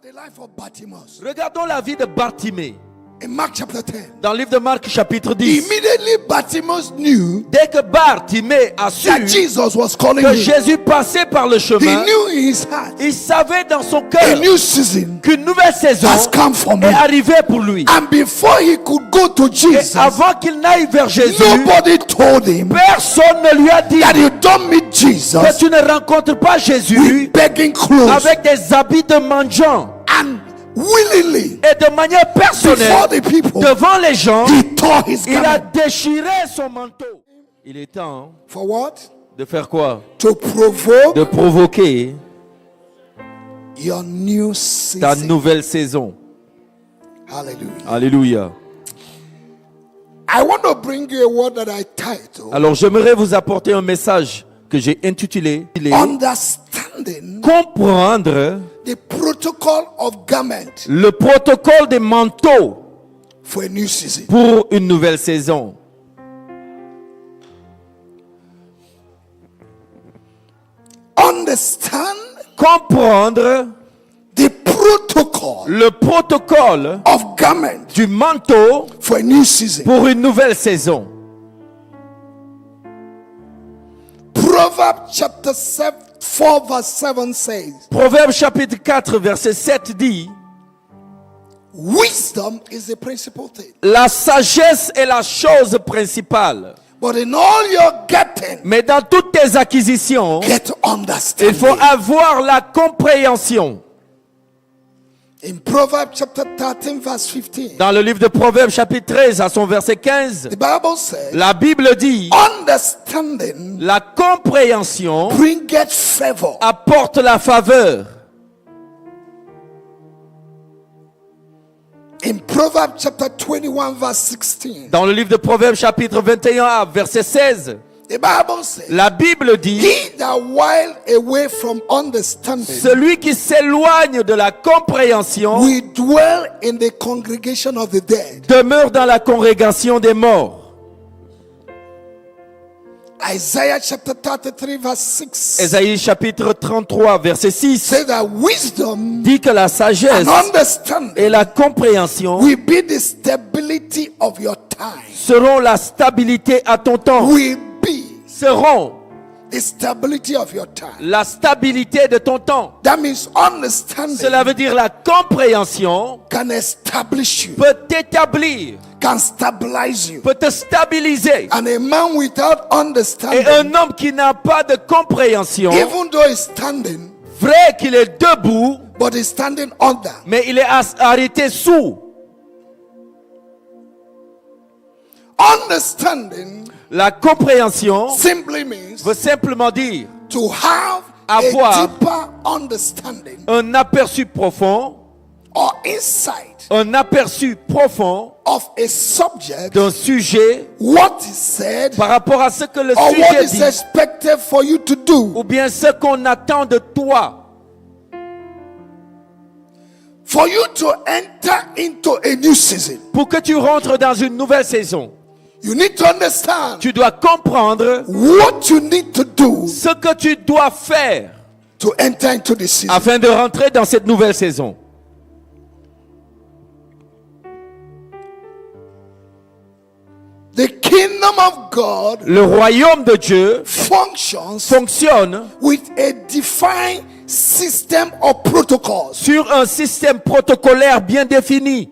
at the life of Bartimaeus. Regardons la vie de Bartimée. In Mark chapter 10. Dans le livre de Marc chapitre 10. Immediately Bartimaeus knew Dès que Bartimée a su that Jesus was calling que him. Jésus passait par le He chemin, knew in his heart il savait dans son a cœur new season qu'une nouvelle saison has come for me. est arrivée pour lui. And before he could go to Et Jesus, avant qu'il n'aille vers Jésus, nobody told him personne ne lui a dit that you don't meet que Jesus tu ne rencontres pas Jésus with begging clothes. avec des habits de mendiant. And willingly, Et de manière before personnelle, the people, devant les gens, he tore his il a garment. déchiré son manteau. Il est temps For what? de faire quoi? To provoke De provoquer your new ta season. nouvelle saison. Hallelujah. Alléluia. I want to bring you a word that I titled Alors j'aimerais vous apporter un message que j'ai intitulé Understanding Comprendre the Protocol of Garment le protocole des manteaux for a New Season. pour une nouvelle saison. Understand Comprendre the protocol le protocole of garment du manteau for a new season. pour une nouvelle saison. Proverbs chapter 4 verse 7 says, Proverbe chapitre 4 verset 7 dit: wisdom is the principal thing. la sagesse est la chose principale. But in all your getting, Mais dans toutes tes acquisitions, get il understanding. faut avoir la compréhension. In Proverbs chapter 13 verse 15, Dans le livre de Proverbes chapitre 13 à son verset 15, the Bible says, la Bible dit: understanding la compréhension bringeth favor. apporte la faveur. In Proverbs chapter 21 verse 16, Dans le livre de Proverbes chapitre 21 verset 16, the Bible says, la Bible dit: he that while away from understanding celui qui s'éloigne de la compréhension will dwell in the congregation of the dead. demeure dans la congrégation des morts. Isaiah chapter 33 verse 6 Ésaïe chapitre 33 verset 6 says that wisdom dit que la sagesse and understanding et la compréhension will be the stability of your time. seront la stabilité à ton temps. Will be Seront the stability of your time. la stabilité de ton temps. That means understanding Cela veut dire la compréhension can establish you, peut t'établir, can stabilize you. peut te stabiliser. And a man without Et understanding, un homme qui n'a pas de compréhension, even though he's standing, vrai qu'il est debout, but he's standing under. mais il est arrêté sous. Understanding La compréhension simply means veut simplement dire to have avoir a deeper understanding un aperçu profond, or insight un aperçu profond of a subject, d'un sujet what is said, par rapport à ce que le or what sujet is dit, expected for you to do, ou bien ce qu'on attend de toi, for you to enter into a new season. pour que tu rentres dans une nouvelle saison. You need to understand Tu dois comprendre what you need to do ce que tu dois faire to enter into the season. afin de rentrer dans cette nouvelle saison. The kingdom of God Le royaume de Dieu functions fonctionne with a defined system of protocols. sur un système protocolaire bien défini.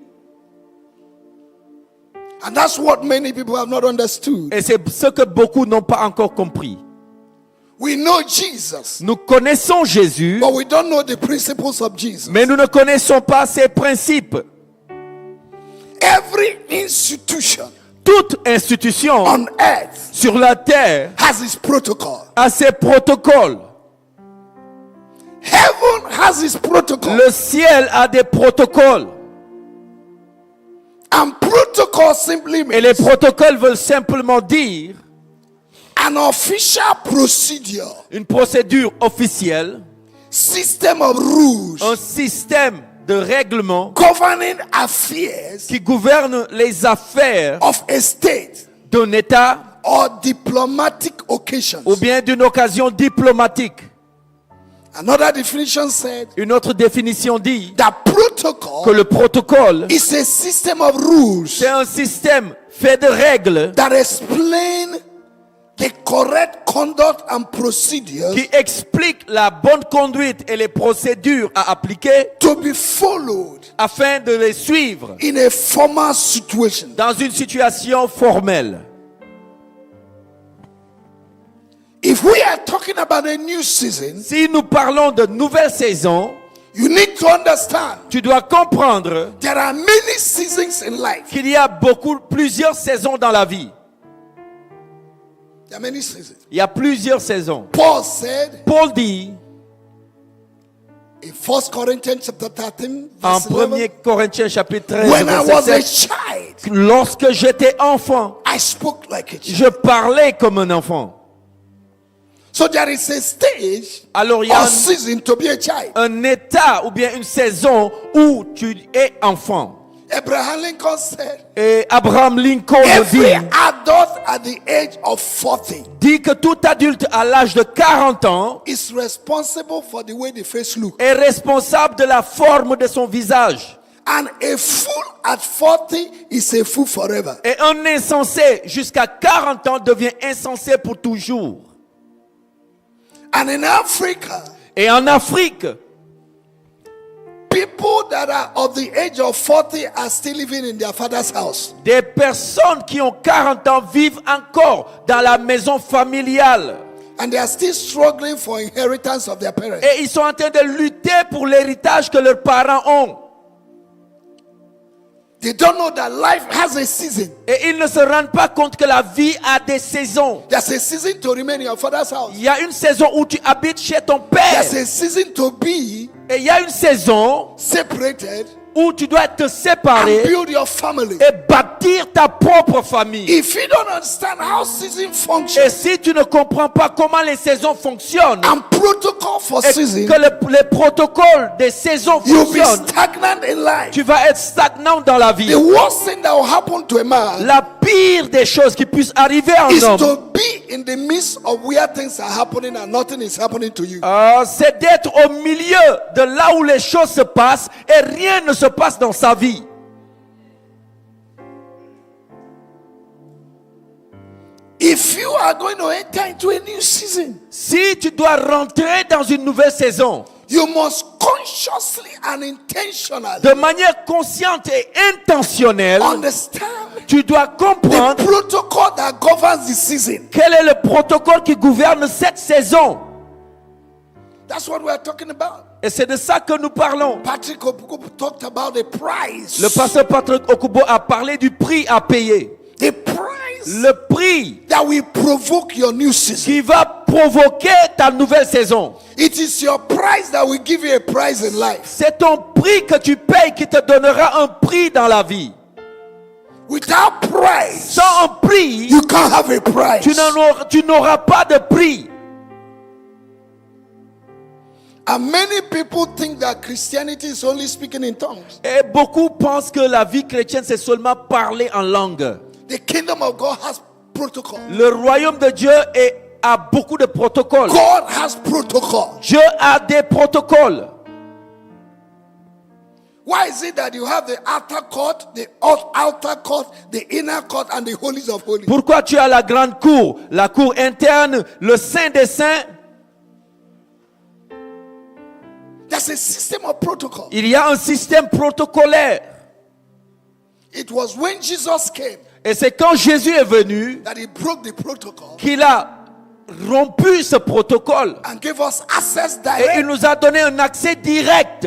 And that's what many people have not understood. Et c'est ce que beaucoup n'ont pas encore compris. We know Jesus, Nous connaissons Jésus, but we don't know the principles of Jesus. mais nous ne connaissons pas ses principes. Every institution Toute institution on earth sur la terre has its protocol. a ses protocoles. Heaven has its protocol. Le ciel a des protocoles. And protocol simply Et les means protocoles veulent simplement dire an official procedure, une procédure officielle, system of rules un système de règlement governing affairs qui gouverne les affaires of a state d'un État or diplomatic occasions. ou bien d'une occasion diplomatique. Another definition said Une autre définition dit that que protocol le protocole, is a system of rules c'est un système fait de règles that explain the correct conduct and procedures qui explique la bonne conduite et les procédures à appliquer to be followed afin de les suivre in a formal situation. dans une situation formelle. If we are talking about a new season, Si nous parlons de nouvelle saison, you need to understand tu dois comprendre there are many seasons in life. qu'il y a plusieurs saisons dans la vie. There are many seasons. Il y a plusieurs saisons. Paul said Paul dit in 1 Corinthians chapter 13, en verse 11, 1 Corinthiens chapitre 13, when I verset was a 7, child, lorsque j'étais enfant, I spoke like a child. je parlais comme un enfant. So there is a stage Alors il y a or season to be a child. un état ou bien une saison où tu es enfant. Abraham Lincoln said, Et Abraham Lincoln every dit, adult at the age of 40 dit que tout adulte à l'âge de 40 ans is responsible for the way the face look. est responsable de la forme de son visage. And a fool at 40 is a fool forever. Et un insensé jusqu'à 40 ans devient insensé pour toujours. And in Africa, Et en Afrique, people that are of the age of 40 are still living in their father's house. des personnes qui ont 40 ans vivent encore dans la maison familiale. And they are still struggling for inheritance of their parents. Et ils sont en train de lutter pour l'héritage que leurs parents ont. They don't know that life has a season. Et ils ne se rendent pas compte que la vie a des saisons. There's a season to remain in your father's house. Il y a une saison où tu habites chez ton père. There's a season to be Et il y a une saison separated où tu dois te and séparer build your family. et bâtir ta propre famille. If you don't understand how season Et functions si tu ne comprends pas comment les saisons fonctionnent and protocol for et season, que les protocoles des saisons you'll be fonctionnent, stagnant in life. tu vas être stagnant dans la vie. The worst thing that will happen to a man La pire des choses qui puissent arriver à is un homme, to be in the midst of where things are happening and nothing is happening to you. c'est d'être au milieu de là où les choses se passent et rien ne se passe dans sa vie. If you are going to enter into a new season, Si tu dois rentrer dans une nouvelle saison, you must consciously and intentionally de manière consciente et intentionnelle, understand tu dois the comprendre protocol that governs the season. quel est le protocole qui gouverne cette saison. That's what we are talking about. Et c'est de ça que nous parlons. Patrick Obuko talked about the price. Le pasteur Patrick Okubo a parlé du prix à payer. The price Le prix that will provoke your new season. qui va provoquer ta nouvelle saison. It is your price that will give you a prize in life. C'est ton prix que tu payes qui te donnera un prix dans la vie. Without price, Sans un prix, you can't have a prize. tu n'auras pas de prix. And many people think that Christianity is only speaking in tongues. Et beaucoup pensent que la vie chrétienne, c'est seulement parler en langue. The kingdom of God has protocol. Le royaume de Dieu a beaucoup de protocoles. God has protocol. Dieu a des protocoles. Why is it that you have the outer court, the outer court, the inner court, and the holies of holies? Pourquoi tu as la grande cour, la cour interne, le saint des saints? There's a system of protocol. Il y a un système protocolaire. It was when Jesus came Et c'est quand Jésus est venu that he broke the protocol qu'il a rompu ce protocole. and gave us access Et il direct. nous a donné un accès direct.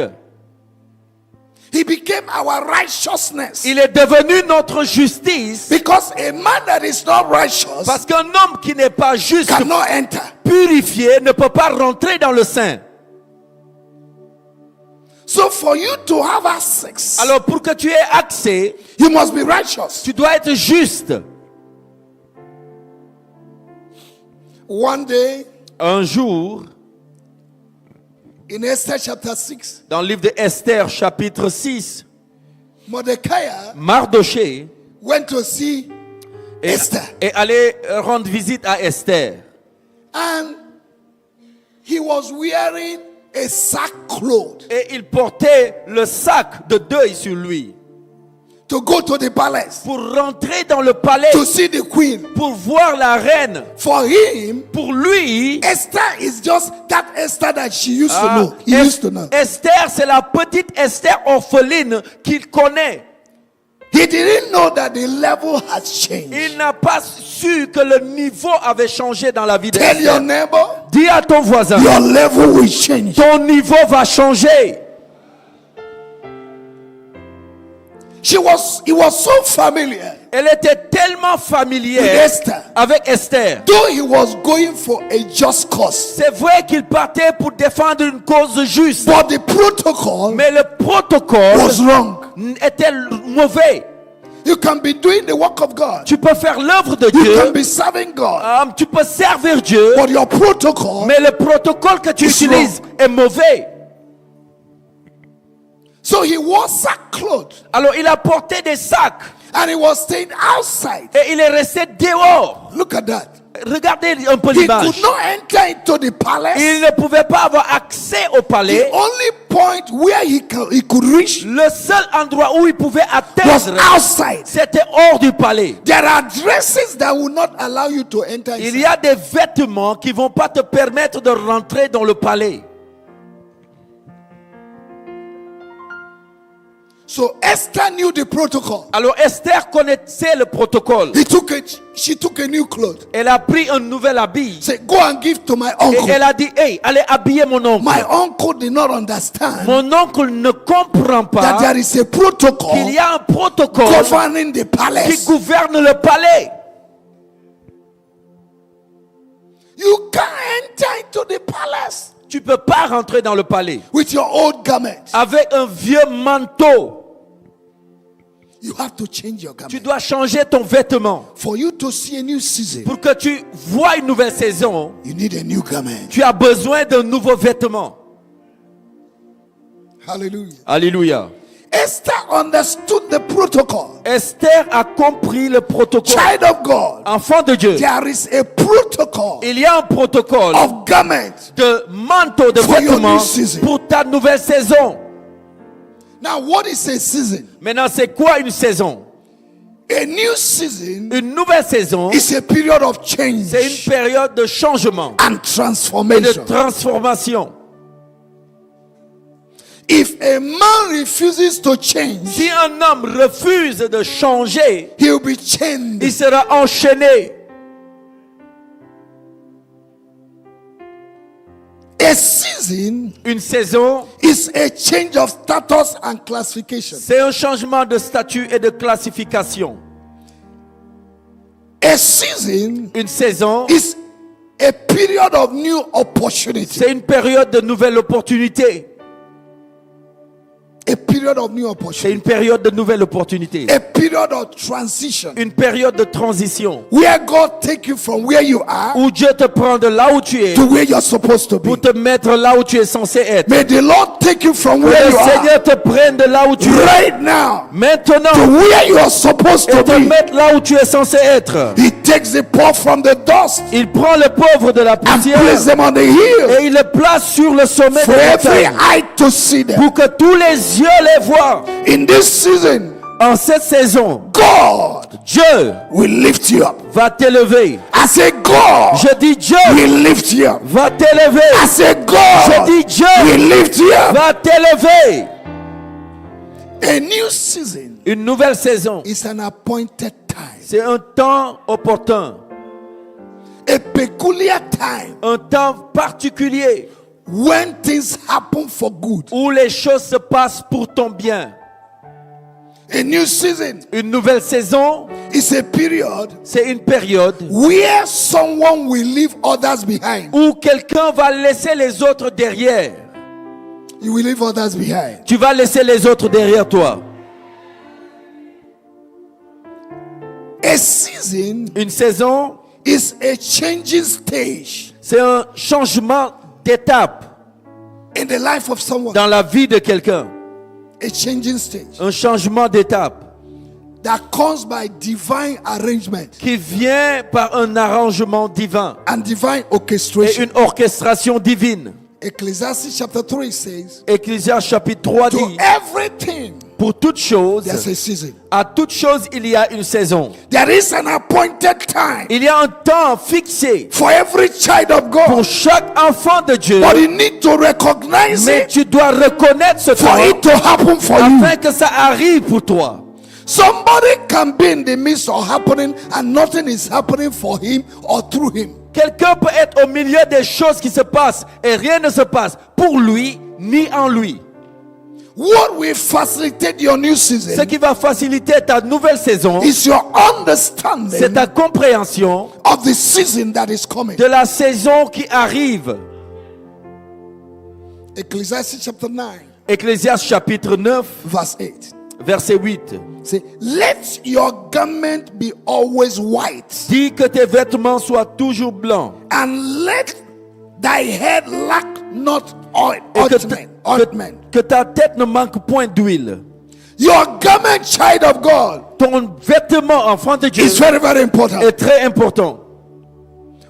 He became our righteousness. Il est devenu notre justice. Because a man that is not righteous Parce qu'un homme qui n'est pas juste, cannot enter. purifié, ne peut pas rentrer dans le sein. So for you to have access, Alors pour que tu aies accès, you must be righteous. tu dois être juste. One day, Un jour, in Esther chapter 6, dans le livre de Esther, chapitre 6, Mordecai Mardoché went to see Esther. est allé rendre visite à Esther. And he was wearing a sackcloth Et il portait le sac de deuil sur lui to go to the palace pour rentrer dans le palais, to see the queen. pour voir la reine. For him, Pour lui, Esther is just that Esther that she used to ah, know. He used to know. Esther, c'est la petite Esther orpheline qu'il connaît. He didn't know that the level has changed. Il n'a pas su que le niveau avait changé dans la vie Tell your d'Esther. neighbor, Dis à ton voisin, your level will change. ton niveau va changer. He was so familiar Elle était tellement with familière Esther. avec Esther. Though he was going for a just cause, C'est vrai qu'il partait pour défendre une cause juste, but the protocol mais le protocole was wrong. était mauvais. You can be doing the work of God. Tu peux faire l'œuvre de You can Dieu, be serving God. tu peux servir Dieu, But your protocol, mais le protocole que tu It's utilises est mauvais. so he wore sackcloth Alors il a porté des sacs and he was staying outside. et il est resté dehors. Look at that. Regardez un peu He l'image. could not enter into the palace. Il ne pouvait pas avoir accès au The palais. only point where he could reach Le seul endroit où il pouvait was atteindre, outside. c'était hors du palais. There are dresses that will not allow you to enter Il inside. y a des vêtements qui vont pas te permettre de rentrer dans le palais. So Esther knew the protocol. Alors Esther connaissait le protocole. She took a new cloth. Elle a pris un nouvel habit. Said, go and give to my Et uncle. elle a dit, hey, allez habiller mon oncle. My uncle did not understand Mon oncle ne comprend that pas there is a protocol qu'il y a un protocole governing the qui palace. gouverne le palais. You can't enter into the palace Tu peux pas rentrer dans le palais with your old garment. avec un vieux manteau. You have to change your Tu garment. dois changer ton vêtement. For you to see a new season, Pour que tu vois une nouvelle saison, you need a new garment. tu as besoin d'un nouveau vêtement. Hallelujah. Alléluia. Esther understood the protocol. Esther a compris le protocole. Child of God, Enfant de Dieu, there is a protocol il y a un protocole of garment. de manteau, de For your vêtements new season. pour ta nouvelle saison. Now, what is a season? Maintenant, c'est quoi une saison? A new season Une nouvelle saison, is a period of c'est une change période de changement and et de transformation. transformation. If a man refuses to change, Si un homme refuse de changer, he'll be chained. il sera enchaîné. A season Une saison, is a change of status and classification. c'est un changement de statut et de classification. A season Une saison, is a period of new opportunity. c'est une période de nouvelles opportunités. A period of new C'est opportunity. une période de nouvelles opportunités. A period of transition. Une période de transition Where God take you from where you are où Dieu te prend de là où tu es to where you're supposed to be. pour te mettre là où tu es censé être. May the Lord take you from Que where le you are Seigneur te prenne de là où tu es right now to maintenant where you are supposed et to te be. mettre là où tu es censé être. He takes the poor from the dust Il prend le pauvre de la and poussière places them on the hill et il le place sur le sommet for de every montagne eye to see them. pour que tous les yeux les voient. In this season, En cette saison, God Dieu will lift you up. va t'élever. I say God Je dis Dieu will lift you up. va t'élever. I say Je God dis Dieu will lift you up. va t'élever. A new season Une nouvelle saison, is an appointed time. c'est un temps opportun, A peculiar time un temps particulier when things happen for good. où les choses se passent pour ton bien. A new season Une nouvelle saison, is a period c'est une période where someone will leave others behind. où quelqu'un va laisser les autres derrière. You will leave others behind. Tu vas laisser les autres derrière toi. A season Une saison, is a changing stage c'est un changement d'étape in the life of someone. dans la vie de quelqu'un. A changing stage Un changement d'étape that comes by divine arrangement qui vient par un arrangement divin and divine et orchestration. une orchestration divine. Ecclesiastes chapter 3 says, Ecclésiaste chapitre 3 to dit, everything pour toute chose, there's a season. à toute chose, il y a une saison. There is an appointed time Il y a un temps fixé for every child of pour God. chaque enfant de Dieu. But you need to recognize Mais it tu dois reconnaître ce for temps it to happen for you. afin que ça arrive pour toi. Somebody can be in the midst of happening and nothing is happening for him or through him. Quelqu'un peut être au milieu des choses qui se passent et rien ne se passe pour lui ni en lui. What will facilitate your new Ce season qui va faciliter ta nouvelle saison, is your c'est understanding ta compréhension of the season that is coming. de la saison qui arrive. Ecclesiastes chapter 9, Ecclésiaste chapitre 9, verse 8. verset 8. Say, let your garment be always white, Dis que tes vêtements soient toujours blancs and let thy head lack not oil, et ointment. que ta tête ne manque point d'huile. Your garment, child of God, Ton vêtement, enfant de Dieu, is very, very important. est très important.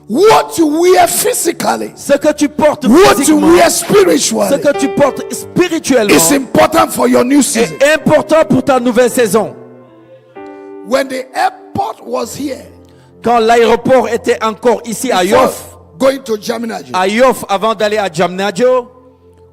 What you wear physically, Ce que tu portes what you physiquement, wear ce spiritually, que tu portes spirituellement is important for your new season. est important pour ta nouvelle saison. When the airport was here, Quand l'aéroport était encore ici à Yoff, going to Jamina, à Yoff avant d'aller à Jamnadjo,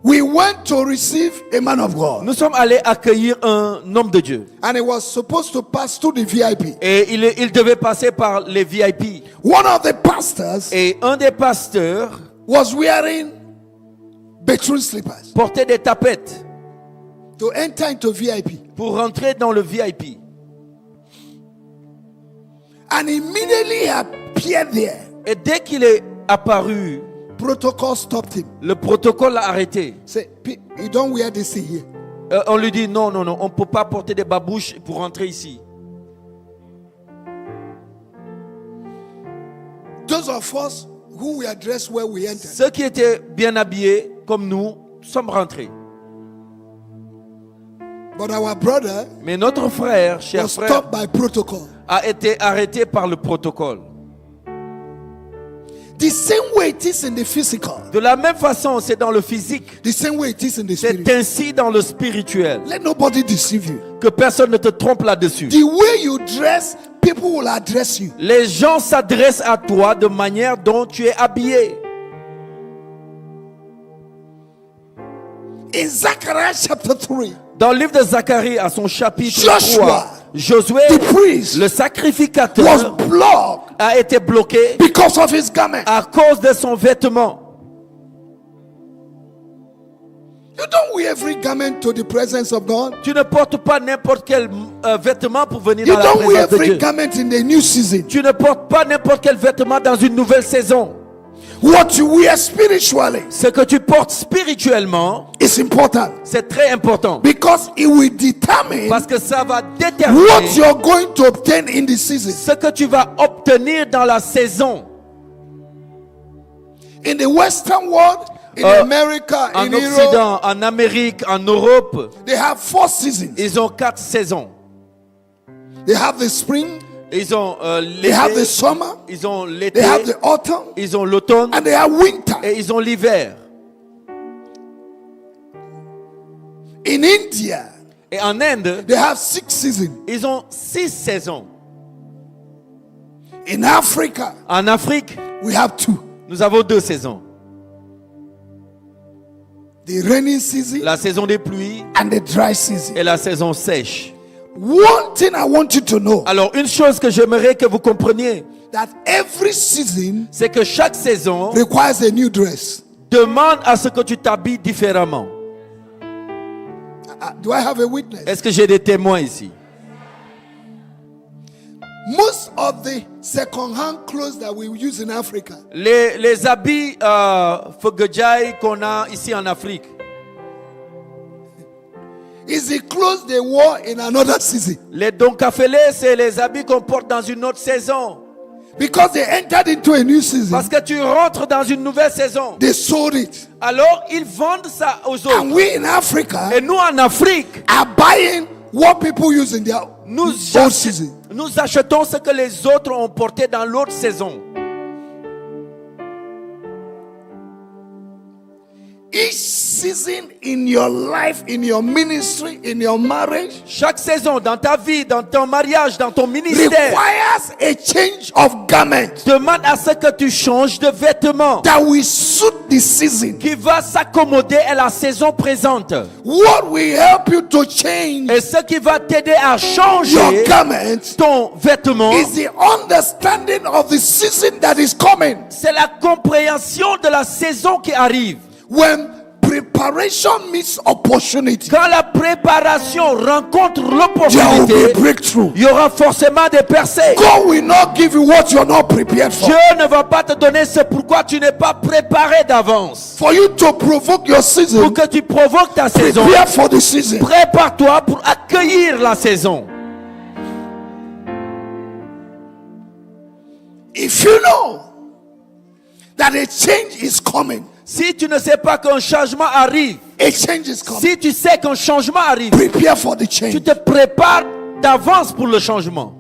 we went to receive a man of God, nous sommes allés accueillir un homme de Dieu. and he was supposed to pass through the VIP. Et il devait passer par les VIP. One of the pastors Et un des pasteurs was wearing bedroom slippers portait des tapettes to enter into VIP, pour rentrer dans le VIP. and immediately he appeared there. Et dès qu'il est apparu, Protocol stopped him. le protocole l'a arrêté. Say, you don't wear this thing here. On lui dit non, on ne peut pas porter des babouches pour rentrer ici. Those of us who were dressed where we entered, Ceux qui étaient bien habillés, comme nous, sommes rentrés. but our brother Mais notre frère, cher was frère, stopped by protocol. a été arrêté par le protocole. The same way it is in the physical, De la même façon, c'est dans le physique. the same way it is in the C'est spirit. ainsi dans le spirituel. Let nobody deceive you. Que personne ne te trompe là-dessus. The way you dress, people will address you. Les gens s'adressent à toi de manière dont tu es habillé. In Zechariah chapter 3, Dans le livre de Zacharie, à son chapitre Joshua, 3, Josué, the priest le was sacrificateur, blocked a été bloqué because of his garment. à cause de son vêtement. You don't wear every garment to the presence of God. Tu ne portes pas n'importe quel vêtement pour venir You dans la don't wear présence de every Dieu. garment in the new season. Tu ne portes pas n'importe quel vêtement dans une nouvelle saison. What you wear spiritually Ce que tu portes spirituellement, is important c'est très important. because it will determine Parce que ça va what déterminer you're going to obtain in the season. ce que tu vas obtenir dans la saison. In the Western world, in America, En in Europe, Occident, en Amérique, en Europe, they have 4 seasons. ils ont 4 saisons. They have the spring, Ils ont they have the l'été, summer, ils ont l'été, they have the autumn, ils ont l'automne and they have winter. et ils ont l'hiver. In India, Et en Inde, they have 6 seasons. ils ont 6 saisons. In Africa, En Afrique, we have 2. nous avons 2 saisons. The rainy season La saison des pluies and the dry season. et la saison sèche. One thing I want you to know, Alors, une chose que j'aimerais que vous compreniez, that every season c'est que chaque saison requires a new dress. demande à ce que tu t'habilles différemment. Do I have a witness? Est-ce que j'ai des témoins ici? Most of the second-hand clothes that we use in Africa Les habits Fogejai qu'on a ici en Afrique, is the clothes they wore in another season les donkafele, c'est les habits qu'on porte dans une autre saison. because they entered into a new season. Parce que tu rentres dans une nouvelle saison. They sold it, Alors, ils vendent ça aux and autres. we in Africa Et nous, en Afrique, are buying what people use in their nous old season. achetons ce que les autres ont porté dans l'autre saison. Each season in your life, in your ministry, in your marriage, Chaque saison dans ta vie, dans ton mariage, dans ton ministère, requires a change of garment demande à ce que tu changes de vêtements that will suit the season. qui va s'accommoder à la saison présente. What will help you to change Et ce qui va t'aider à your changer garment ton vêtement, is the understanding of the season that is coming. c'est la compréhension de la saison qui arrive. When preparation meets opportunity, Quand la préparation rencontre there will be l'opportunité, a breakthrough. il y aura forcément des percées. God will not give you what you're not prepared for. Dieu ne va pas te donner ce pourquoi tu n'es pas préparé d'avance. For you to provoke your Pour season, que tu provoques ta saison, prepare for the season. prépare-toi pour accueillir la saison. If you know that a change is coming, Si tu ne sais pas qu'un changement arrive, a change is coming. si tu sais qu'un changement arrive, Prepare for the tu change. te prépares d'avance pour le changement.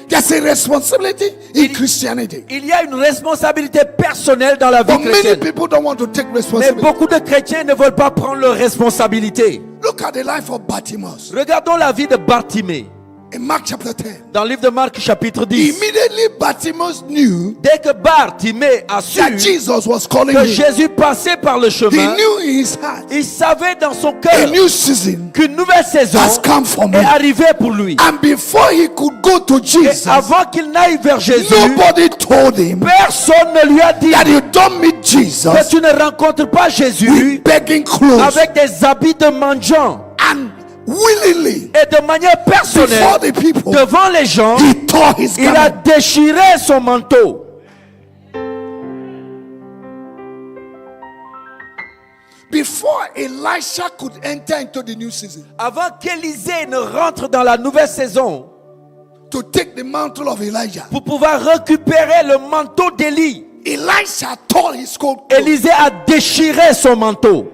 There's a responsibility in Christianity. Il y a une responsabilité personnelle dans la vie But many chrétienne. people don't want to take Mais responsibility. beaucoup de chrétiens ne veulent pas prendre leurs responsabilités. Look at the life of Bartimaeus Regardons la vie de Bartimée in Mark chapter 10. dans le livre de Marc chapitre 10. Immediately Bartimaeus knew Dès que Bartimée a su that Jesus was calling que him. Jésus passait par le He chemin, knew in his heart il savait dans son a cœur new season qu'une nouvelle saison has come for me. est arrivée pour lui. And before he could go to Et Jesus, avant qu'il n'aille vers Jésus, nobody told him personne ne lui a dit that you don't meet Jesus que tu ne rencontres pas Jésus with begging clothes avec des habits de mendiant. and willingly Et de manière before personnelle, the people. devant les gens, He tore his il a garment. déchiré son manteau. Before Elisha could enter into the new season Avant qu'Élisée ne rentre dans la nouvelle saison, to take the mantle of Elijah, pour pouvoir récupérer le manteau d'Élie, Elisha tore his coat. Élisée a déchiré son manteau.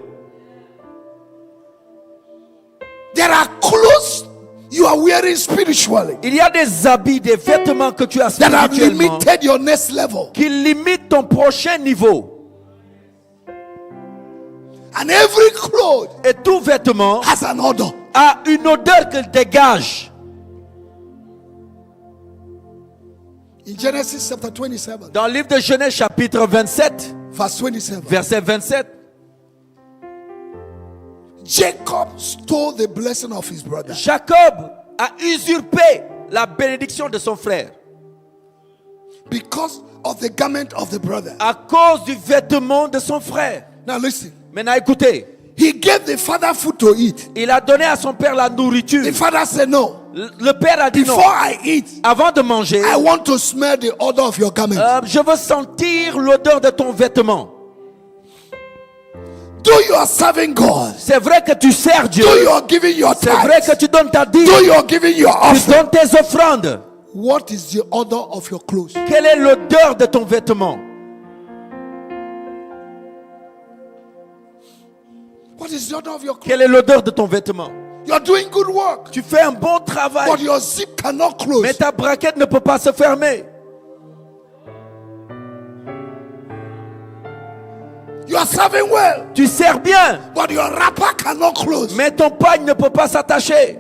There are clothes you are wearing spiritually Il y a des habits, des vêtements que tu as that have spirituellement limited your next level. qui limitent ton prochain niveau. And every cloth Et tout vêtement has an odor. a une odeur qu'il dégage. In Genesis chapter 27, Dans le livre de Genèse chapitre 27, verse 27, verset 27, Jacob stole the blessing of his brother Jacob a usurpé la bénédiction de son frère because of the garment of the brother. à cause du vêtement de son frère. Now listen. Maintenant écoutez, He gave the father food to eat. il a donné à son père la nourriture. The father said, no. Le père a dit non. Before I eat, Avant de manger, I want to smell the odor of your garment. je veux sentir l'odeur de ton vêtement. Though you are serving God, C'est vrai que tu sers Dieu. though you are giving your C'est vrai que tithes, tu donnes ta dîme. though you are giving your Tu offering, donnes tes offrandes. what is the odor of your clothes? Quelle est l'odeur de ton vêtement? What is the odor of your clothes? Quelle est l'odeur de ton vêtement? You are doing good work, Tu fais un bon travail, but your zip cannot close. mais ta braquette ne peut pas se fermer. You are serving well, Tu sers bien, but your wrapper cannot close. mais ton pagne ne peut pas s'attacher.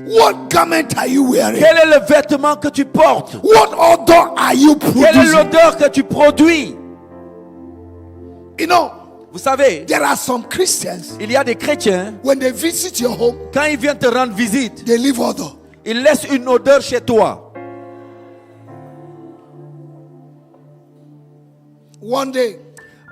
What garment are you wearing? Quel est le vêtement que tu portes? What odor are you Quelle est producing? l'odeur que tu produis? You know, Vous savez, there are some Christians, il y a des chrétiens, when they visit your home, quand ils viennent te rendre visite, they leave odor. ils laissent une odeur chez toi. One day,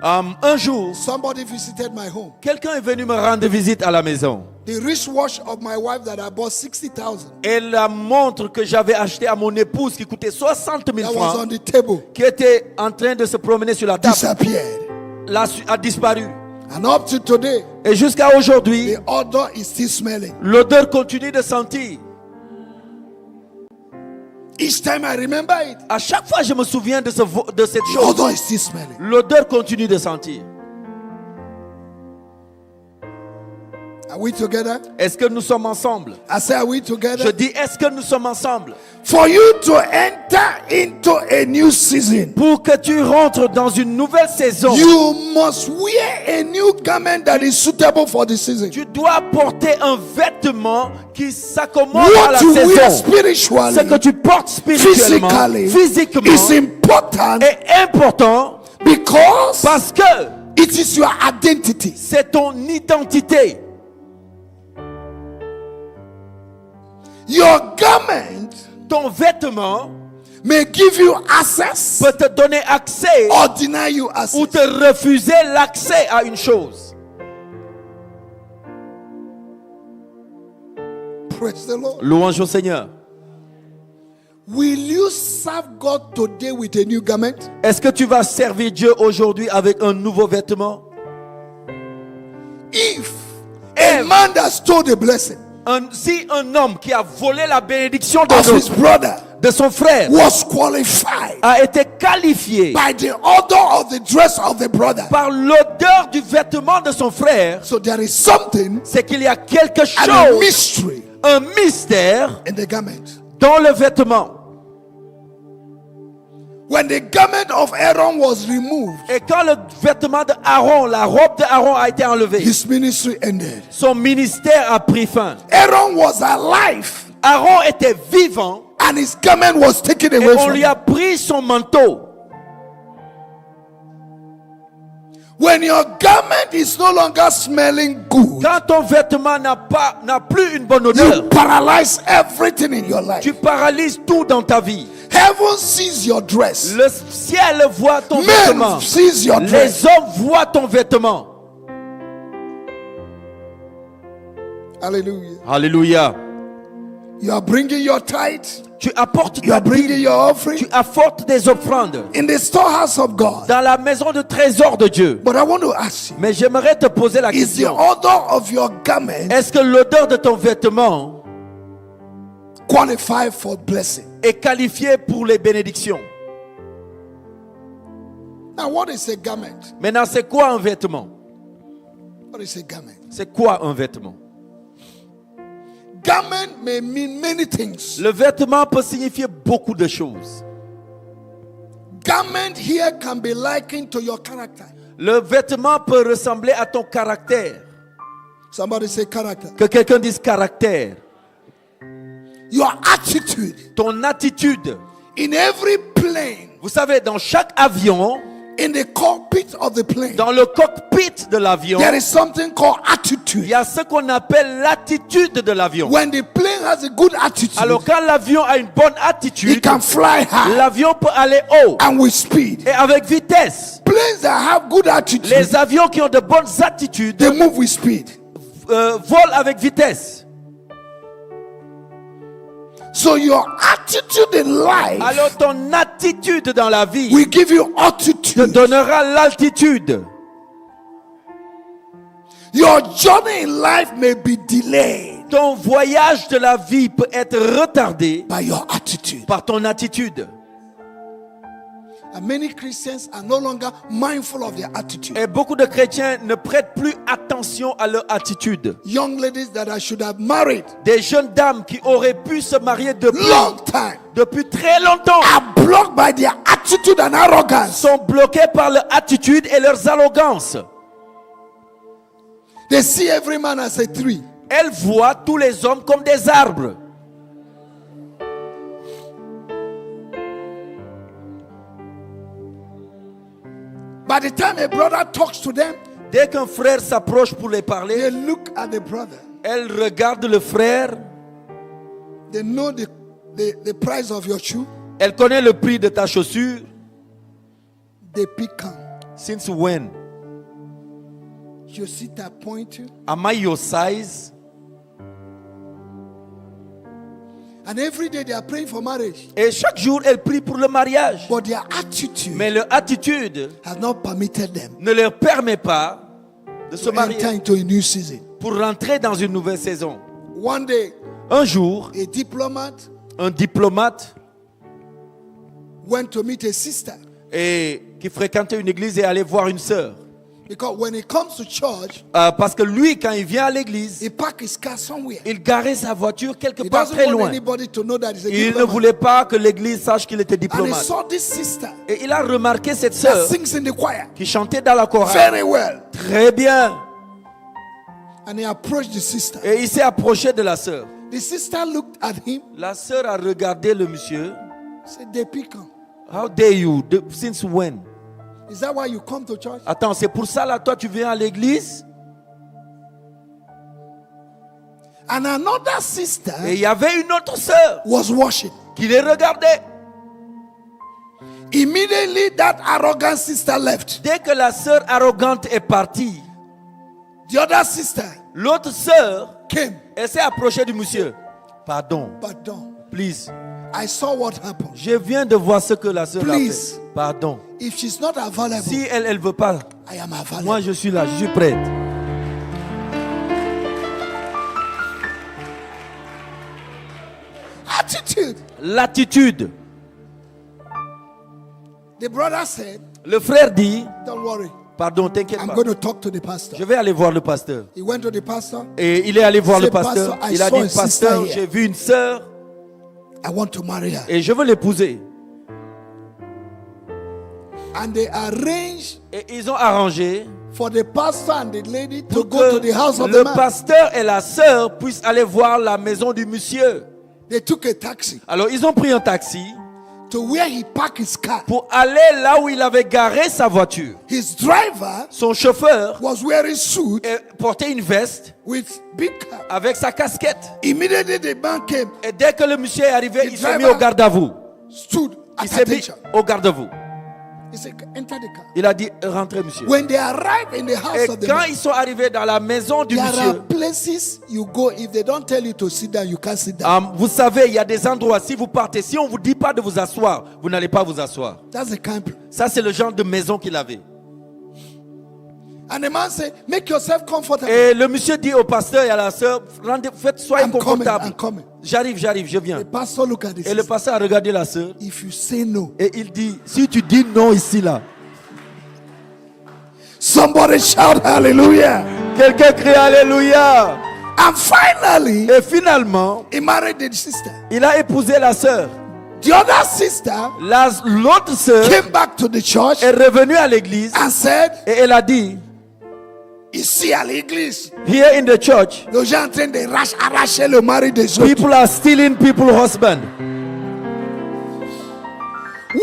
Un jour, somebody visited my home. quelqu'un est venu me rendre visite à la maison. The wristwatch of my wife that I bought 60,000, Et la montre que j'avais achetée à mon épouse qui coûtait 60 000 that was francs, on the table, qui était en train de se promener sur la table, disappeared. a disparu. And up to today, Et jusqu'à aujourd'hui, the odor is still smelling. l'odeur continue de sentir. Each time I remember it, À chaque fois je me souviens de cette the chose, odor is still smelling. l'odeur continue de sentir. Are we together? Est-ce que nous sommes ensemble? I say, are we Je together? dis, est-ce que nous sommes ensemble? For you to enter into a new season, Pour que tu rentres dans une nouvelle saison, you must wear a new garment that is suitable for the season. tu dois porter un vêtement qui s'accommode à la What you wear saison. spiritually, Ce que tu portes spirituellement, physically, physiquement, is important est important because parce que it is your identity. c'est ton identité. Your garment Ton vêtement may give you access peut te donner accès or deny you ou access. te refuser l'accès à une chose. Praise the Lord. Louange au Seigneur. Will you serve God today with a new garment? Est-ce que tu vas servir Dieu aujourd'hui avec un nouveau vêtement? If a man that stole the blessing Si un homme qui a volé la bénédiction of his brother de son frère was qualified a été qualifié by the odor of the dress of the brother, par l'odeur du vêtement de son frère, so there is something c'est qu'il y a quelque and a chose, mystery un mystère in the garment. dans le vêtement. When the garment of Aaron was removed, Et quand le vêtement d'Aaron, la robe d'Aaron a été enlevée, his ministry ended. son ministère a pris fin. Aaron was alive Aaron était vivant and his garment was taken et away on from lui him. a pris son manteau. When your garment is no longer smelling good, Quand ton vêtement n'a plus une bonne you odeur, paralyze everything in your life. tu paralyses tout dans ta vie. Heaven sees your dress. Le ciel voit ton vêtement. Men sees your dress. Les hommes voient ton vêtement. Hallelujah. Alléluia. You are bringing your tithe. Tu apportes You are ta bringing dîme. your offering Tu apportes des offrandes in the storehouse of God. dans la maison de trésor de Dieu. But I want to ask you, Mais j'aimerais te poser la is the question. odor of your garment Est-ce que l'odeur de ton vêtement qualified for blessing? est qualifiée pour les bénédictions? Now, what is a garment? Maintenant, c'est quoi un vêtement? What is a garment? C'est quoi un vêtement? Garment may mean many things. Le vêtement peut signifier beaucoup de choses. Garment here can be likened to your character. Le vêtement peut ressembler à ton caractère. Somebody say character. Que quelqu'un dise caractère. Your attitude. Ton attitude. In every plane, Vous savez, dans chaque avion, in the cockpit of the plane, dans le cockpit de l'avion, there is something called il attitude. y a ce qu'on appelle l'attitude de l'avion. When the plane has a good attitude, Alors quand l'avion a une bonne it attitude, can fly high l'avion peut aller haut and with speed. et avec vitesse. Planes that have good attitude, Les avions qui ont de bonnes attitudes they move with speed. volent avec vitesse. So your attitude in life Alors ton attitude dans la vie will give you te altitude. donnera l'altitude. Your journey in life may be delayed Ton voyage de la vie peut être retardé by your attitude. par ton attitude. And many Christians are no longer mindful of their attitude. Et beaucoup de chrétiens ne prêtent plus attention à leur attitude. Young ladies that I should have married Des jeunes dames qui auraient pu se marier long time depuis très longtemps are blocked by their attitude and arrogance. sont bloquées par leur attitude et leurs arrogances. They see every man as a tree. Elles voient tous les hommes comme des arbres. By the time a brother talks to them, Dès qu'un frère s'approche pour les they parler, look at the brother. elles regardent le frère. They know the price of your shoe. Elle connaît le prix de ta chaussure. They pick on. Since when? You see that point to? Am I your size? And every day they are praying for marriage. Et chaque jour, elle prie pour le mariage. But their attitude Mais leur attitude has not permitted them ne leur permet pas de se to enter marier into a new season. pour rentrer dans une nouvelle saison. One day, Un jour, a diplomat un diplomate went to meet a sister. qui fréquentait une église et allait voir une sœur. Because when he comes to church, Parce que lui, quand il vient à l'église, he park his car somewhere. il garait sa voiture quelque He part doesn't très want loin. anybody to know that he's a Il ne diplomat. voulait pas que l'église sache qu'il était And he diplomate. saw this sister Et il a remarqué cette that sœur sings in the choir qui chantait dans la chorale. very well. Très bien. And he approached the sister. Et il s'est approché de la sœur. The sister looked at him, La sœur a regardé le monsieur. said, they pick him. How dare you? Since when? Is that why you come to church? Attends, c'est pour ça là, toi tu viens à l'église? And another sister Et il y avait une autre sœur was washing. qui les regardait. Immediately, that arrogant sister left. Dès que la sœur arrogante est partie, The other sister l'autre sœur, came. elle s'est approchée du monsieur. Pardon, Pardon. please. I saw what happened. Je viens de voir ce que la sœur a Please. fait. Pardon. If she's not available, Si elle veut pas, I am available. moi je suis là, je suis prête. Attitude. L'attitude. The brother said, Le frère dit, don't worry. pardon, t'inquiète I'm pas. going to talk to the pastor. Je vais aller voir le pasteur. He went to the pastor. Et il est allé voir Say, le pasteur. "Pastor, I Il a saw dit, a sister pasteur, here. j'ai vu une sœur I want to marry her. et je veux l'épouser. And they arranged Et ils ont arrangé for the pastor and the lady to pour go to que the house of le the man. pasteur et la sœur puissent aller voir la maison du monsieur. They took a taxi Alors ils ont pris un taxi to where he parked his car. pour aller là où il avait garé sa voiture. His driver Son chauffeur was wearing suit portait une veste with big cap. avec sa casquette. Immediately the man came, Et dès que le monsieur est arrivé, The il s'est mis driver- au garde à vous. stood at Il s'est mis attention. au garde à vous. He said, enter the car. Il a dit, rentrez monsieur. When they arrived in the house Et of the quand man, ils sont arrivés dans la maison du there are monsieur, places you go, if they don't tell you to sit down, you can't sit down. vous savez, il y a des endroits, si vous partez, si on ne vous dit pas de vous asseoir, vous n'allez pas vous asseoir. That's the kind. Ça, c'est le genre de maison qu'il avait. And the man said, make yourself comfortable. Et le monsieur dit au pasteur et à la sœur, soyez I'm coming, confortables. I'm coming. J'arrive, je viens. The pastor look at this. Et le pasteur a regardé la sœur If you say no, et il dit, si tu dis non ici, là, somebody shout hallelujah. quelqu'un crie Alléluia. And finally, Et finalement, he married the sister. il a épousé la sœur. The other sister L'autre sœur came back to the church est revenue à l'église and said, et elle a dit, ici à l'église, here in the church, les gens en train de arracher le mari des autres. people are stealing people's husband.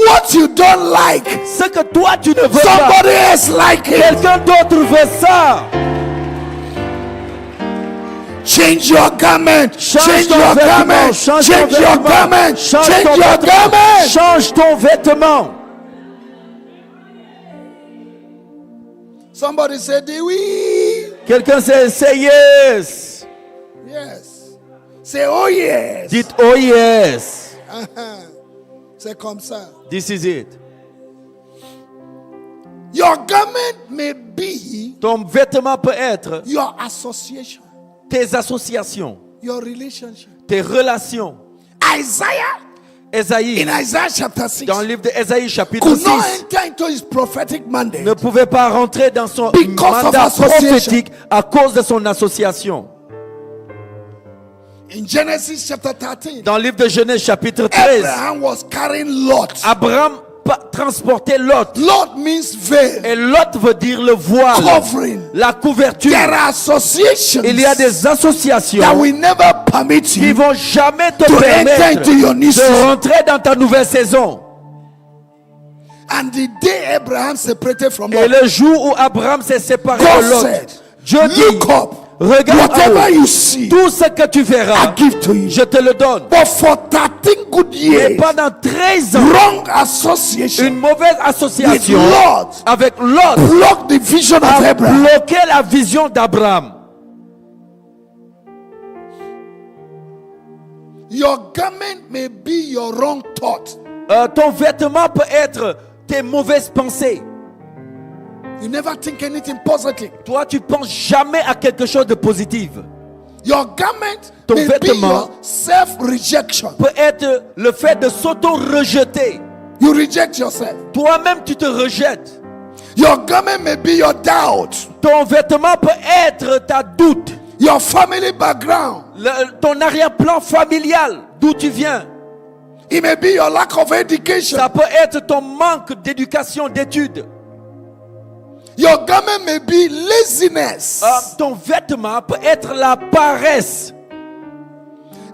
What you don't like, Ce que toi tu ne veux pas, somebody else like it. quelqu'un d'autre veut ça. Change your garment. Change ton your vêtement, garment. change ton Change your vêtement, garment. change Change ton your vêtement, garment. change ton vêtement. Somebody said, oui. Quelqu'un sait, say yes. Yes. Say, oh yes. Dites oh yes. C'est comme ça. This is it. Your garment may be Ton vêtement peut être your association, tes associations, your relationship. tes relations. Isaiah, Ésaïe, in Isaiah chapter 6, dans le livre d'Ésaïe chapitre could 6, not enter into his prophetic mandate ne pouvait pas rentrer dans son Because of mandat association. prophétique à cause de son association. in Genesis chapter 13. Dans le livre de Genèse chapitre 13, Abraham was carrying Lot. Abraham transportait Lot. Lot means veil, Et Lot veut dire le voile, covering. la couverture. There are associations Il y a des associations that will never permit qui you vont jamais te to enter permettre into your new de season. rentrer dans ta nouvelle saison. And the day Abraham separated from Et Lot, le jour où Abraham s'est séparé God de Lot, said, Dieu dit, look up, regarde en whatever haut, you see, tout ce que tu I verras, give to you. je te le donne. But for 13 good Et years, pendant 13 ans, wrong association une mauvaise with association Lot avec Lot blocked the vision of a Abraham. bloqué la vision d'Abraham. Your garment may be your wrong thought. Ton vêtement peut être tes mauvaises pensées. You never think anything positive. Toi, tu penses jamais à quelque chose de positif. Your garment Ton may be vêtement your self-rejection. Peut être le fait de s'auto-rejeter. You reject yourself. Toi-même, tu te rejettes. Your garment may be your doubt, Ton vêtement peut être ta doute, your family background. ton arrière-plan familial, d'où tu viens. It may be your lack of education. Ça peut être ton manque d'éducation, d'études. Your garment may be laziness. Ton vêtement peut être la paresse.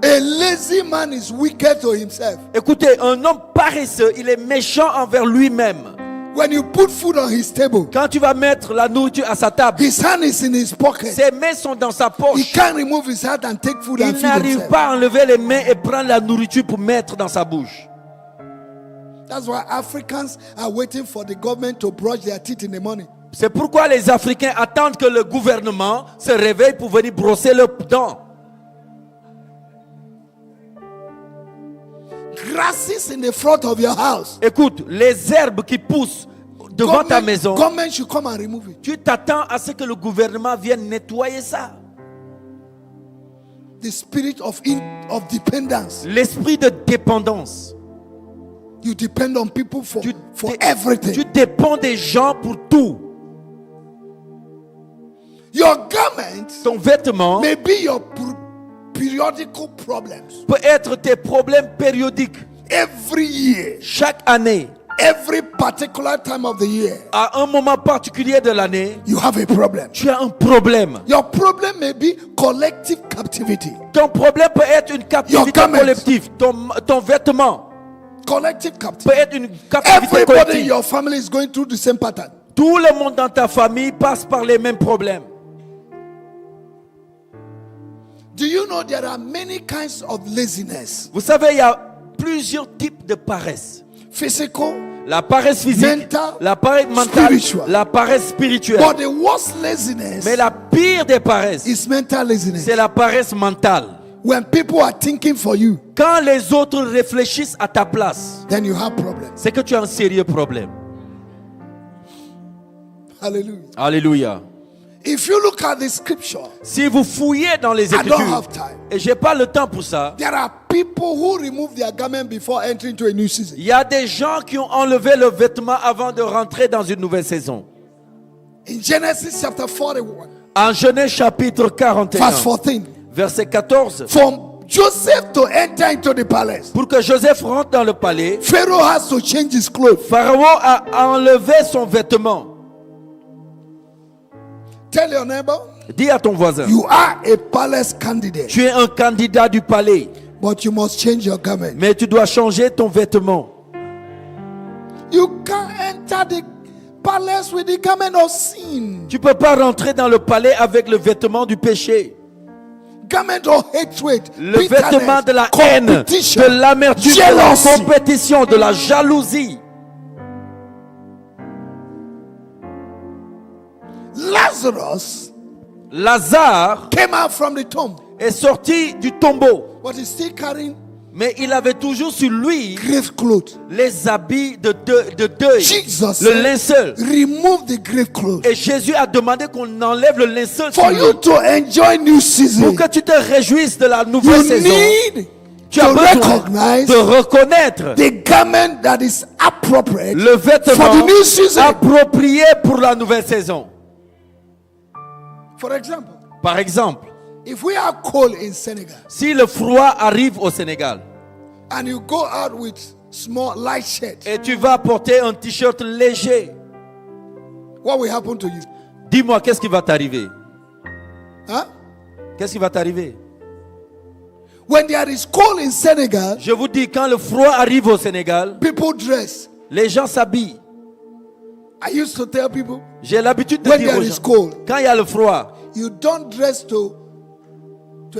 A lazy man is wicked to himself. Écoutez, un homme paresseux, il est méchant envers lui-même. When you put food on his table, Quand tu vas mettre la nourriture à sa table, his hand is in his pocket. ses mains sont dans sa He poche. can't remove his hand and take food and Il feed n'arrive himself. pas à enlever les mains et prendre la nourriture pour mettre dans sa bouche. That's why Africans are waiting for the government to brush their teeth in the morning. C'est pourquoi les Africains attendent que le gouvernement se réveille pour venir brosser leurs dents. Grasses in the front of your house. Écoute, les herbes qui poussent devant ta maison, Government should come and remove it. tu t'attends à ce que le gouvernement vienne nettoyer ça. The spirit of dependence. L'esprit de dépendance. You depend on people for Tu everything. dépends des gens pour tout. Your garment Ton vêtement may be your periodical problems. peut être tes problèmes périodiques. Every year, Chaque année, every particular time of the year, à un moment particulier de l'année, you have a problem. tu as un problème. Your problem may be collective captivity. Ton problème peut être une captivité Your garment. collective. Ton vêtement Collective peut captivity. être une captivité Everybody in collective. your family is going through the same pattern. Tout le monde dans ta famille passe par les mêmes problèmes. Do you know there are many kinds of laziness? Vous savez, il y a plusieurs types de paresse. Physical, La paresse physique, Mental, la paresse mentale, spiritual. la paresse spirituelle. but the worst laziness Mais la pire des paresses, is mental laziness. c'est la paresse mentale. When people are thinking for you, Quand les autres réfléchissent à ta place, then you have problems. c'est que tu as un sérieux problème. Hallelujah. Alléluia. If you look at the scripture, Si vous fouillez dans les I don't Écritures, have time. et j'ai pas le temps pour ça, There are people who remove their garment before entering into a new season. il y a des gens qui ont enlevé le vêtement avant de rentrer dans une nouvelle saison. In Genesis chapter 41, En Genèse chapitre 41, verse 14, verset 14, for Joseph to enter into the palace, pour que Joseph rentre dans le palais, Pharaoh has to change his clothes. Pharaon a enlevé son vêtement. Tell your neighbor, Dis à ton voisin, you are a palace candidate, tu es un candidat du palais, but you must change your garment. mais tu dois changer ton vêtement. You can't enter the palace with the garment of sin, Tu peux pas rentrer dans le palais avec le vêtement du péché, garment of hatred, le vêtement de la haine, competition, de l'amertume, de la jealousy. compétition, de la jalousie. Lazarus Lazare came out from the tomb, est sorti du tombeau, but he's still carrying mais il avait toujours sur lui grave clothes. les habits de deuil, Jesus le said, linceul. remove the grave clothes Et Jésus a demandé qu'on enlève le linceul sur for lui, you to enjoy new season. pour que tu te réjouisses de la nouvelle You saison. need Tu as to besoin recognize de reconnaître the garment that is appropriate le for vêtement the new season. approprié pour la nouvelle saison. For example, Par exemple, if we are cold in Senegal si le froid arrive au Sénégal and you go out with small light shirt, et tu vas porter un t-shirt léger, what will happen to you? dis-moi qu'est-ce qui va t'arriver? Huh? Qu'est-ce qui va t'arriver? When there is cold in Senegal, Je vous dis, quand le froid arrive au Sénégal, people dress. les gens s'habillent. I used to tell people, J'ai l'habitude de when dire there aux is gens, cold, quand il y a le froid, you don't dress to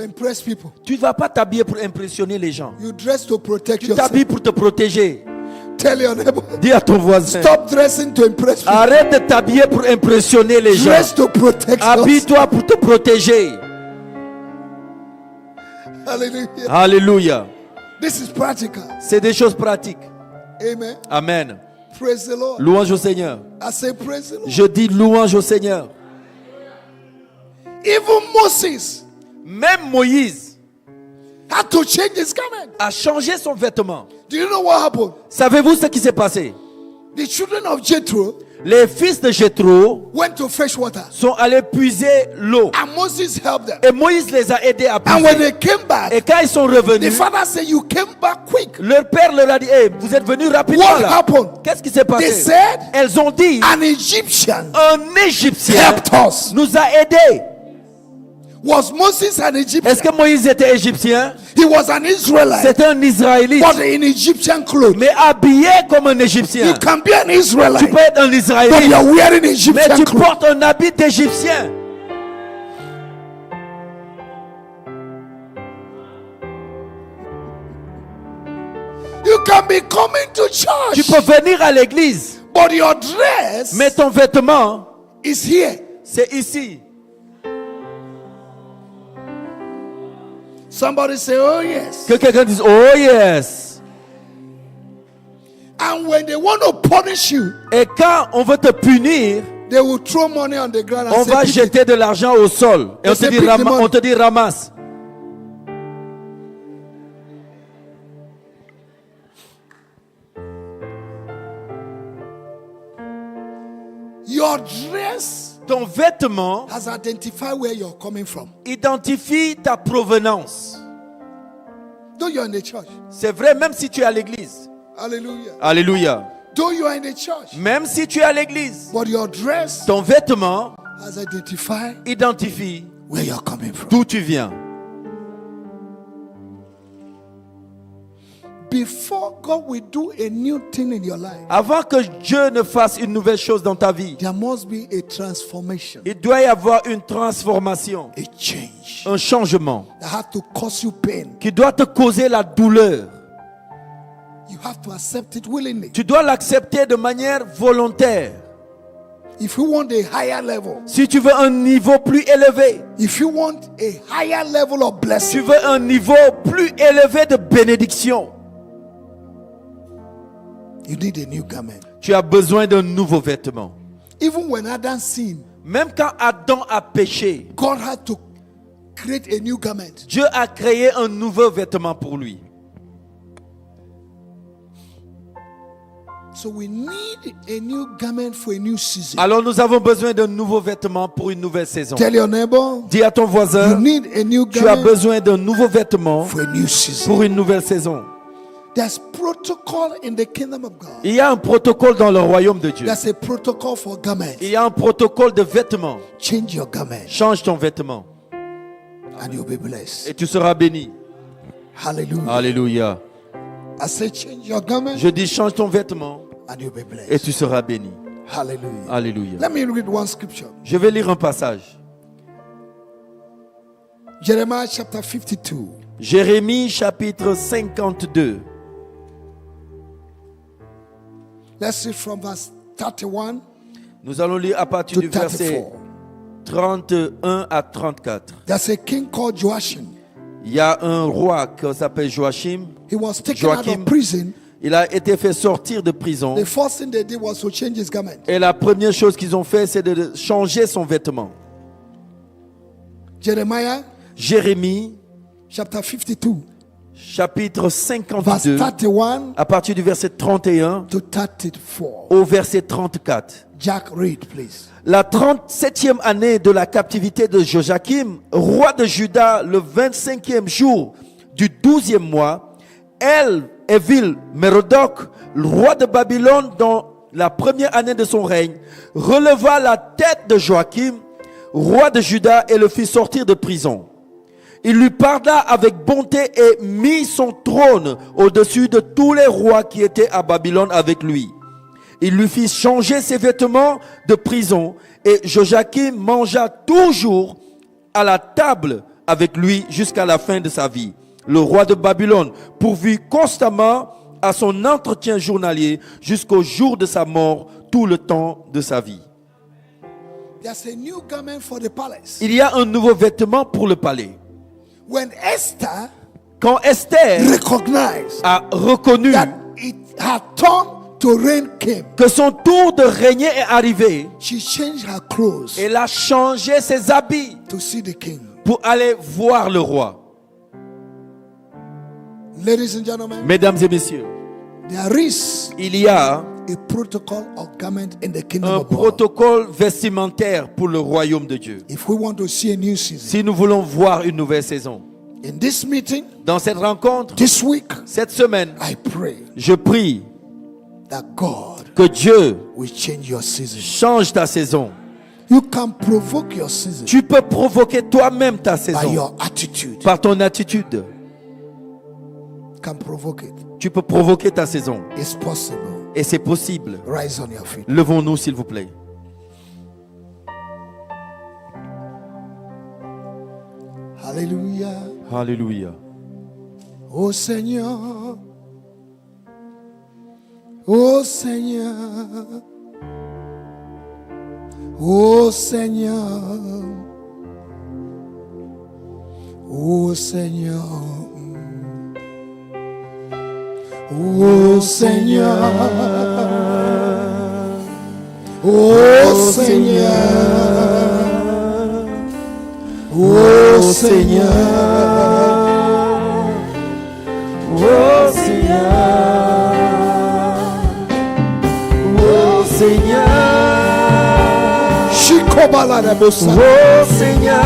impress people. tu ne vas pas t'habiller pour impressionner les gens. You dress to protect Tu yourself. t'habilles pour te protéger. Tell your neighbor, Dis à ton voisin, stop dressing to impress people. arrête de t'habiller pour impressionner les gens. Dress to protect yourself. Habille-toi pour te protéger. Hallelujah. Alléluia. This is practical. C'est des choses pratiques. Amen. Amen. Praise the Lord. Louange au Seigneur. I say praise the Lord. Je dis louange au Seigneur. Even Moses Même Moïse had to change his garment. a changé son vêtement. Do you know what happened? Savez-vous ce qui s'est passé? The children of Jethro Les fils de Jéthro went to fetch water. sont allés puiser l'eau. And Moses helped them. Et Moïse les a aidés à And when puiser. they came back, Et quand ils sont the revenus, father said, you came back quick. leur père leur a dit, hey, vous êtes venus rapidement What là. happened? Qu'est-ce qui s'est They passé? said, Elles ont dit, an Egyptian un Égyptien helped us. nous a aidés. Was Moses an Egyptian? Est-ce que Moïse était égyptien? He was an Israelite, C'était un Israélite, but in Egyptian clothes. mais habillé comme un Égyptien. You can be an Tu Israelite, peux être un but Israélite, you're wearing mais Egyptian tu clothes. portes un habit d'Égyptien. You can be coming to Tu church, peux venir à l'église, but your dress mais ton vêtement, is here. c'est ici. Somebody say, oh yes. Que quelqu'un dise, oh yes. And when they want to punish you, Et quand on veut te punir, they will throw money on the ground and on say, va "Pick it." jeter de l'argent au sol. Et on te say, dit, pick the money. on te dit ramasse. Your dress Ton vêtement has identified where you're coming from. identifie ta provenance. Though you're in the church. C'est vrai, même si tu es à l'église. Hallelujah. Alléluia. Though you are in the church. Même si tu es à l'église, But your dress ton vêtement has identified identifie where you're coming from. d'où tu viens. Before God will do a new thing in your life, Avant que Dieu ne fasse une nouvelle chose dans ta vie, there must be a transformation, il doit y avoir une transformation, a change un changement that has to cause you pain. qui doit te causer la douleur. You have to accept it willingly. Tu dois l'accepter de manière volontaire. If you want a higher level, Si tu veux un niveau plus élevé, if you want a higher level of tu blessing, veux un niveau plus élevé de bénédiction, you need a new garment. tu as besoin d'un nouveau vêtement. Even when Adam sinned, Même quand Adam a péché, God had to create a new garment. Dieu a créé un nouveau vêtement pour lui. So we need a new garment for a new season. Alors nous avons besoin d'un nouveau vêtement pour une nouvelle saison. Tell your neighbor, Dis à ton you voisin, need a new tu as garment besoin d'un nouveau vêtement for a new season. pour une nouvelle saison. There's protocol in the kingdom of God. Il y a un protocole dans le royaume de Dieu. There's a protocol for garments. Il y a un protocole de vêtements. Change your garment Change ton vêtement and you'll be blessed. et tu seras béni. Hallelujah. Alléluia. I say change your garment Je dis change ton vêtement and you'll be et blessed. tu seras béni. Hallelujah. Alléluia. Let me read one scripture. Je vais lire un passage. Jeremiah chapter 52. Jérémie chapitre 52. Let's read from verse 31 Nous allons lire à partir to du verset 34. 31 à 34. There's a king called Joachim. Il y a un roi qui s'appelle Joachim. He was taken out Joachim. of prison. Il a été fait sortir de prison. The first thing they did was to change his garment. Et la première chose qu'ils ont fait, c'est de changer son vêtement. Jeremiah Jérémie chapter 52, chapitre verse 52, 31 à partir du verset 31 to 34. au verset 34. Jack, read, please. La 37e année de la captivité de Joachim, roi de Juda, le 25e jour du 12e mois, Évil-Mérodach, roi de Babylone, dans la première année de son règne, releva la tête de Joachim, roi de Juda, et le fit sortir de prison. Il lui parla avec bonté et mit son trône au-dessus de tous les rois qui étaient à Babylone avec lui. Il lui fit changer ses vêtements de prison et Joachim mangea toujours à la table avec lui jusqu'à la fin de sa vie. Le roi de Babylone pourvut constamment à son entretien journalier jusqu'au jour de sa mort, tout le temps de sa vie. There's a new garment for the palace. Il y a un nouveau vêtement pour le palais. When Esther Quand Esther recognized a reconnu that it had turned to reign came, que son tour de régner est arrivé, she changed her clothes elle a changé ses habits to see the king. pour aller voir le roi. Ladies and gentlemen, Mesdames et messieurs, there is il y a a a protocol or garment in the kingdom un of God. protocole vestimentaire pour le royaume de Dieu. If we want to see a new season, Si nous voulons voir une nouvelle saison, in this meeting, dans cette rencontre, this week, cette semaine, I pray je prie that God que Dieu will change your season. change ta saison. You can provoke your season Tu peux provoquer toi-même ta by saison your attitude. par ton attitude. Can provoke it. Tu peux provoquer ta saison. It's possible. Et c'est possible. Rise on your feet. Levons-nous, s'il vous plaît. Hallelujah. Alléluia. Oh Seigneur. Oh Seigneur. Oh Seigneur. Oh Seigneur. Oh Seigneur. Oh Seigneur. Oh Seigneur. Oh Seigneur. Oh Seigneur. Shikobala de Bosa. Oh Seigneur.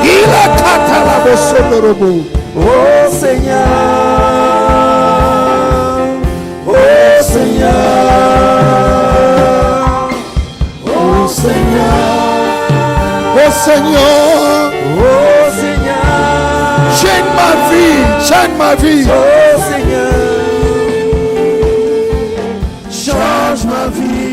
Il a katala bosondorobo. Oh Seigneur. Oh Seigneur. Oh Seigneur. Oh Seigneur. Oh Seigneur. Change ma vie. Change ma vie. Oh Seigneur. Change ma vie.